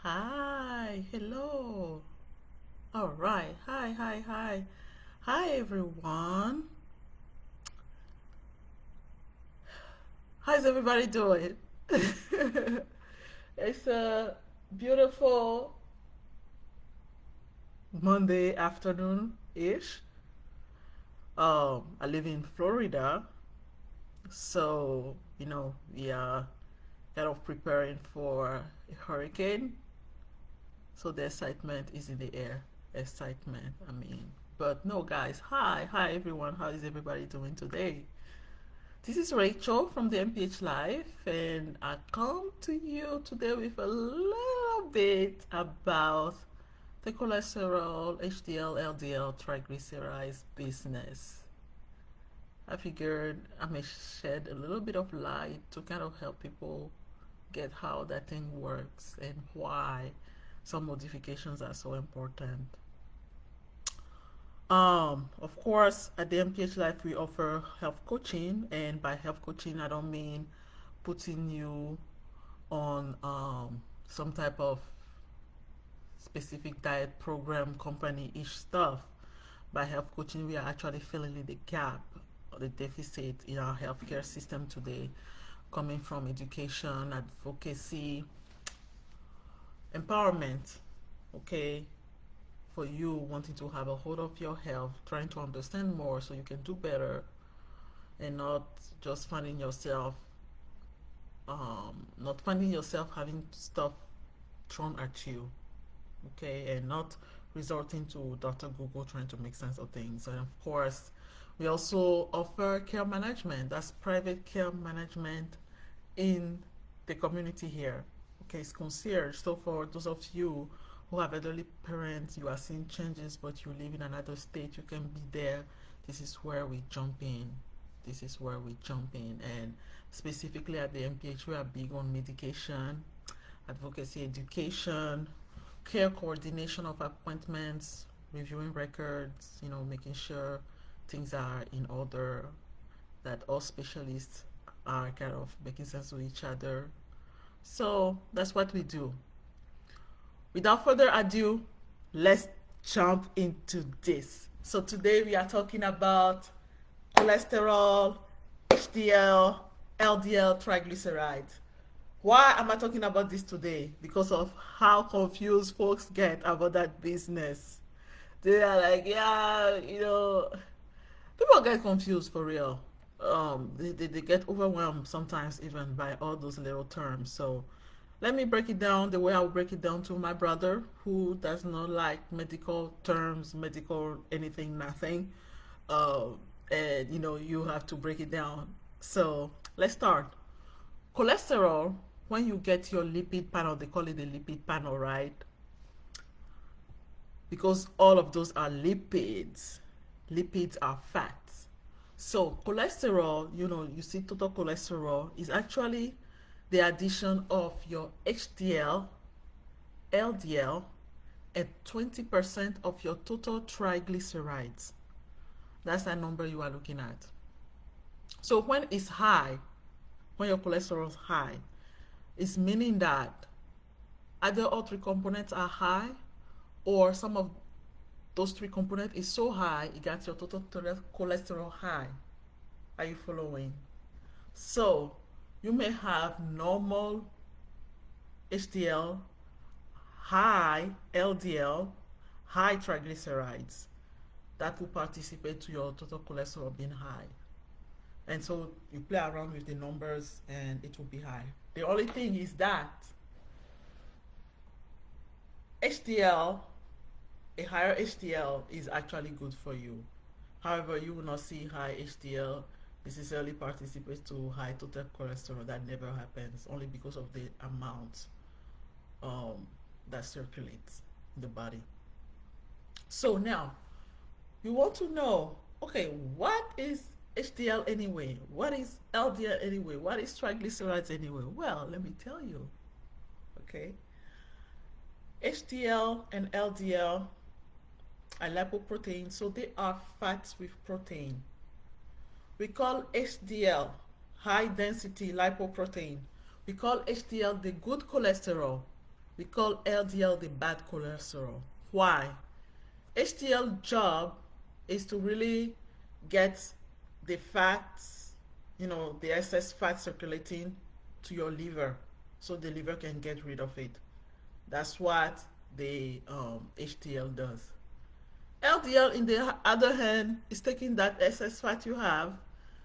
Hi, hello. All right. Hi. Hi, everyone. How's everybody doing? It's a beautiful Monday afternoon ish. I live in Florida, so we are kind of preparing for a hurricane. So the excitement is in the air. Excitement, I mean. But no, guys. Hi, everyone. How is everybody doing today? This is Rachel from the MPH Life, and I come to you today with a little bit about the cholesterol, HDL, LDL, triglycerides business. I figured I may shed a little bit of light to kind of help people get how that thing works and why some modifications are so important. Of course, at the MPH Life, we offer health coaching, and by health coaching, I don't mean putting you on some type of specific diet program, company-ish stuff. By health coaching, we are actually filling in the gap or the deficit in our healthcare system today, coming from education, advocacy, empowerment. Okay, for you wanting to have a hold of your health, trying to understand more so you can do better and just finding yourself not finding yourself having stuff thrown at you, okay, and not resorting to Dr. Google trying to make sense of things. And of course, we also offer care management. That's private care management in the community here. Okay, it's concierge. So for those of you who have elderly parents, you are seeing changes, but you live in another state, you can be there. This is where we jump in. This is where we jump in. And specifically at the MPH, we are big on medication, advocacy, education, care coordination of appointments, reviewing records, making sure things are in order, that all specialists are kind of making sense with each other. So that's what we do. Without further ado, let's jump into this. So today we are talking about cholesterol, HDL, LDL, triglycerides. Why am I talking about this today? Because of how confused folks get about that business. They are like, yeah, people get confused for real. They get overwhelmed sometimes even by all those little terms. So let me break it down the way I would break it down to my brother who does not like medical terms, medical anything, nothing. Uh, and you have to break it down. So let's start. Cholesterol, when you get your lipid panel, they call it the lipid panel, right? Because all of those are lipids. Lipids are fats. So cholesterol, you see total cholesterol is actually the addition of your HDL, LDL, and 20% of your total triglycerides. That's the number you are looking at. So when it's high, when your cholesterol is high, it's meaning that either all three components are high or some of those three components is so high it got your total cholesterol high. Are you following? So you may have normal HDL, high LDL, high triglycerides. That will participate to your total cholesterol being high. And so you play around with the numbers and it will be high. The only thing is that HDL, a higher HDL is actually good for you. However, you will not see high HDL necessarily participate to high total cholesterol. That never happens, only because of the amount um, that circulates in the body. So now, you want to know, okay, what is HDL anyway? What is LDL anyway? What is triglycerides anyway? Well, let me tell you. Okay, HDL and LDL are lipoproteins, so they are fats with protein. We call HDL high density lipoprotein. We call HDL the good cholesterol We call LDL the bad cholesterol. Why? HDL job is to really get the fats, the excess fat circulating to your liver so the liver can get rid of it. That's what the HDL does. LDL, in the other hand, is taking that excess fat you have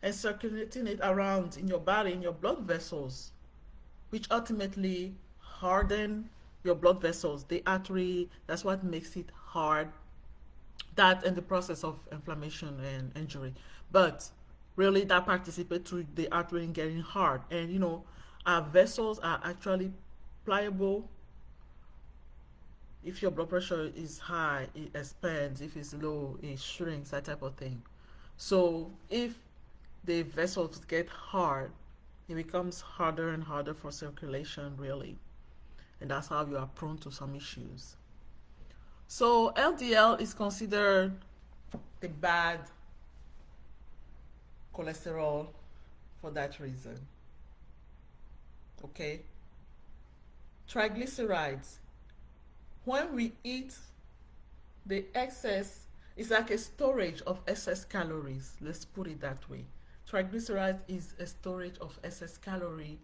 and circulating it around in your body, in your blood vessels, which ultimately harden your blood vessels, the artery. That's what makes it hard. That and the process of inflammation and injury. But really, that participates to the artery in getting hard. And our vessels are actually pliable. If your blood pressure is high, it expands. If it's low, it shrinks, that type of thing. So if the vessels get hard, it becomes harder and harder for circulation, really. And that's how you are prone to some issues. So LDL is considered the bad cholesterol for that reason. Okay? Triglycerides. When we eat, the excess is like a storage of excess calories. Let's put it that way. Triglycerides is a storage of excess calorie.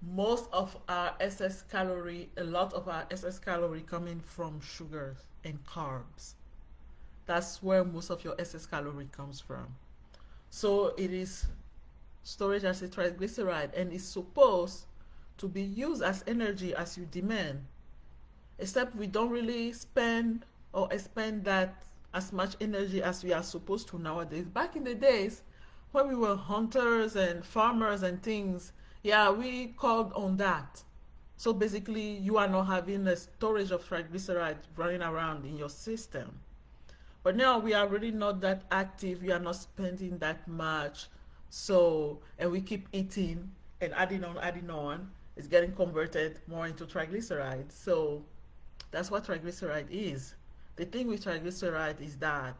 Most of our excess calorie, a lot of our excess calorie coming from sugars and carbs. That's where most of your excess calorie comes from. So it is storage as a triglyceride and is supposed to be used as energy as you demand. Except we don't really spend or expend that as much energy as we are supposed to nowadays. Back in the days when we were hunters and farmers and things, yeah, we called on that. So basically, you are not having a storage of triglycerides running around in your system. But now we are really not that active. We are not spending that much. So, and we keep eating and adding on, adding on. It's getting converted more into triglycerides. So that's what triglyceride is. The thing with triglyceride is that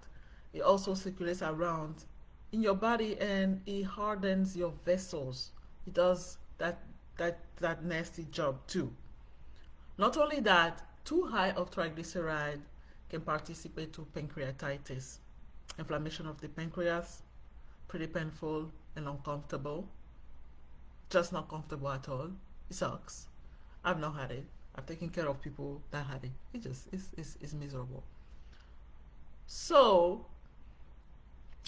it also circulates around in your body and it hardens your vessels. It does that nasty job too. Not only that, too high of triglyceride can participate to pancreatitis, inflammation of the pancreas, pretty painful and uncomfortable. Just not comfortable at all. It sucks. I've not had it. I've taken care of people that had it. It just it's miserable. So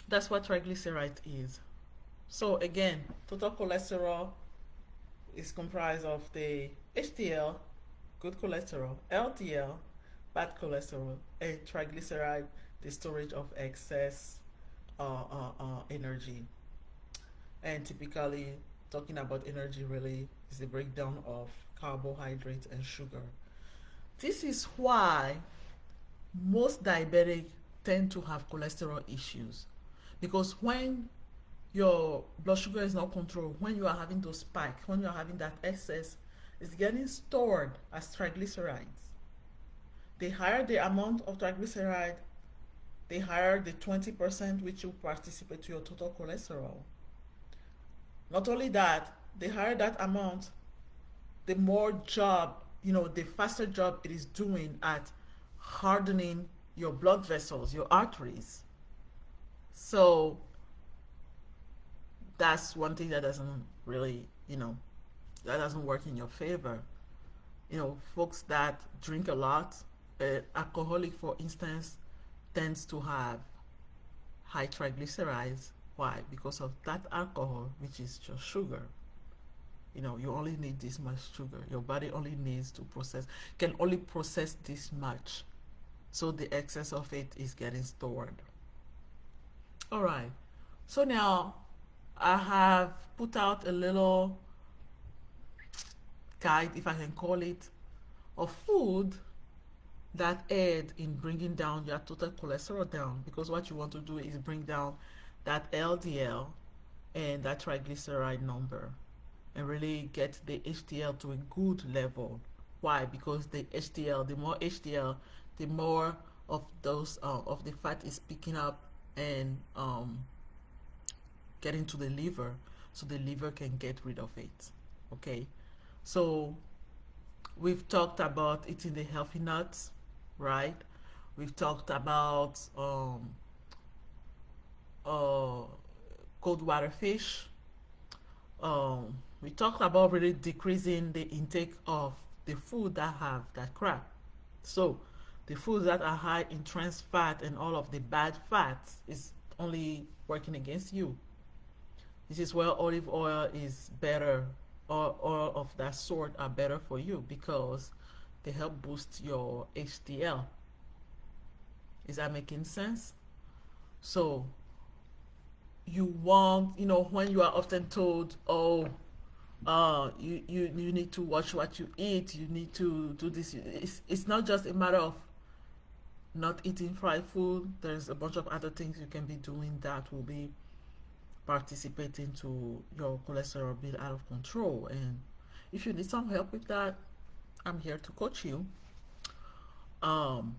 that's what triglyceride is. So again, total cholesterol is comprised of the HDL, good cholesterol, LDL, bad cholesterol, and triglyceride, the storage of excess energy. And typically, talking about energy really is the breakdown of carbohydrates and sugar. This is why most diabetics tend to have cholesterol issues, because when your blood sugar is not controlled, when you are having those spikes, when you are having that excess, it's getting stored as triglycerides. The higher the amount of triglyceride, the higher the 20% which will participate to your total cholesterol. Not only that, the higher that amount, the more job, the faster job it is doing at hardening your blood vessels, your arteries. So that's one thing that doesn't really, that doesn't work in your favor. Folks that drink a lot, alcoholic, for instance, tends to have high triglycerides. Why? Because of that alcohol, which is just sugar. You only need this much sugar. Your body only needs to can only process this much. So the excess of it is getting stored. All right. So now I have put out a little guide, if I can call it, of food that aid in bringing down your total cholesterol down, because what you want to do is bring down that LDL and that triglyceride number and really get the HDL to a good level. Why? Because the more HDL, the more of those of the fat is picking up and getting to the liver, so the liver can get rid of it. Okay, so We've talked about eating the healthy nuts, right? We've talked about uh, cold water fish. We talked about really decreasing the intake of the food that have that crap. So, the foods that are high in trans fat and all of the bad fats is only working against you. This is where olive oil is better, or oil of that sort are better for you because they help boost your HDL. Is that making sense? So, you want, when you are often told, oh, you need to watch what you eat, you need to do this. It's not just a matter of not eating fried food. There's a bunch of other things you can be doing that will be participating to your cholesterol being out of control. And if you need some help with that, I'm here to coach you. Um,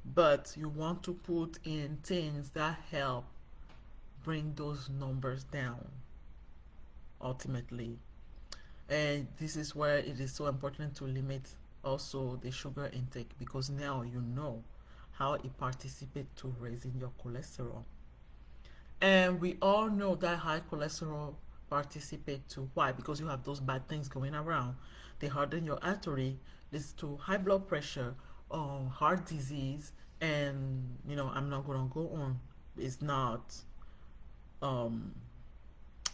but you want to put in things that help bring those numbers down ultimately. And this is where it is so important to limit also the sugar intake, because now you know how it participates to raising your cholesterol. And we all know that high cholesterol participate to why? Because you have those bad things going around. They harden your artery, leads to high blood pressure, heart disease, and I'm not gonna go on. It's not um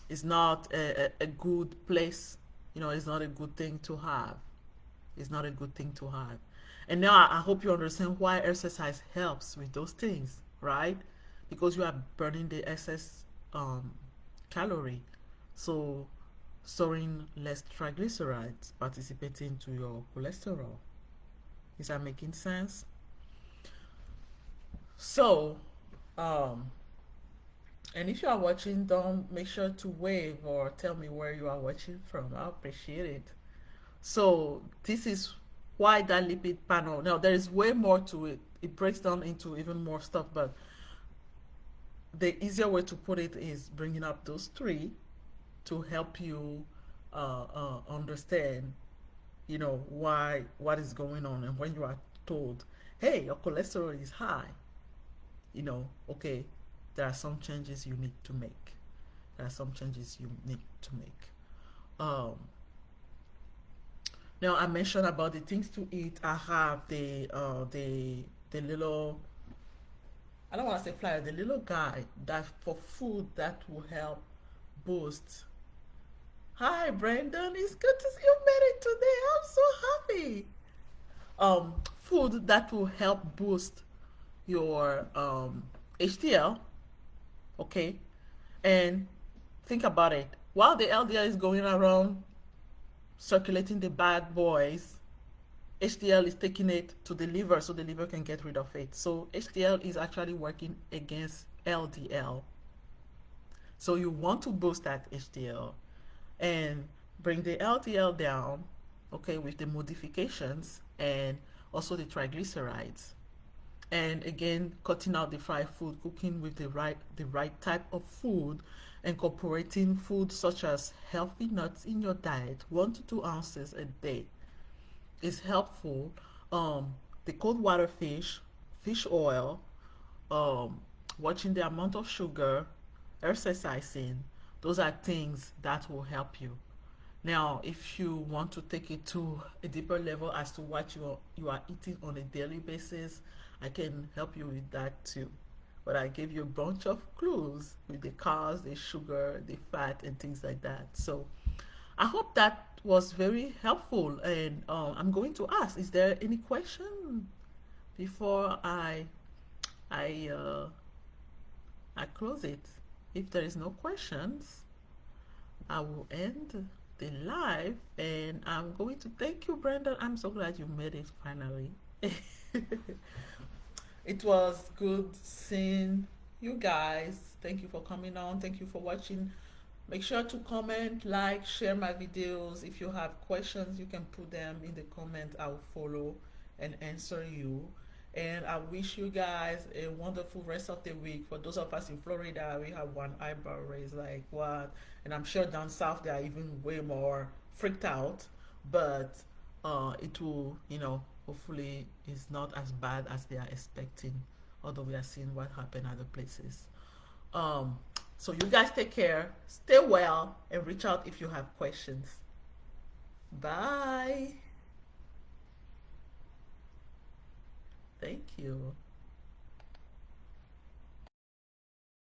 it's not a good place. It's not a good thing to have. It's not a good thing to have. And now I hope you understand why exercise helps with those things, right? Because you are burning the excess um, calorie. So storing less triglycerides, participating to your cholesterol. Is that making sense? So, um, and if you are watching, don't make sure to wave or tell me where you are watching from. I appreciate it. So this is why that lipid panel. Now there is way more to it. It breaks down into even more stuff, but the easier way to put it is bringing up those three to help you understand, why what is going on, and when you are told, "Hey, your cholesterol is high," okay, there are some changes you need to make. There are some changes you need to make. Um, Now I mentioned about the things to eat. I have the little, I don't want to say flyer, the little guide that for food that will help boost. Hi Brandon, it's good to see you made it today. I'm so happy. Food that will help boost your HDL, okay? And think about it. While the LDL is going around circulating the bad boys, HDL is taking it to the liver so the liver can get rid of it. So HDL is actually working against LDL. So you want to boost that HDL and bring the LDL down, okay, with the modifications and also the triglycerides. And again, cutting out the fried food, cooking with the right type of food, incorporating foods such as healthy nuts in your diet, 1 to 2 ounces a day is helpful. The cold water fish oil, um, watching the amount of sugar, exercising, those are things that will help you. Now, if you want to take it to a deeper level as to what you are eating on a daily basis, I can help you with that too. But I gave you a bunch of clues with the carbs, the sugar, the fat, and things like that. So I hope that was very helpful. And I'm going to ask: is there any question before I uh, I close it? If there is no questions, I will end the live, and I'm going to thank you, Brandon. I'm so glad you made it finally. It was good seeing you guys. Thank you for coming on. Thank you for watching. Make sure to comment, like, share my videos. If you have questions, you can put them in the comment. I'll follow and answer you. And I wish you guys a wonderful rest of the week. For those of us in Florida, we have one eyebrow raised, like what? And I'm sure down south they are even way more freaked out. But it will, hopefully is not as bad as they are expecting, although we are seeing what happened at the places. Um, so you guys take care, stay well, and reach out if you have questions. Bye. Thank you.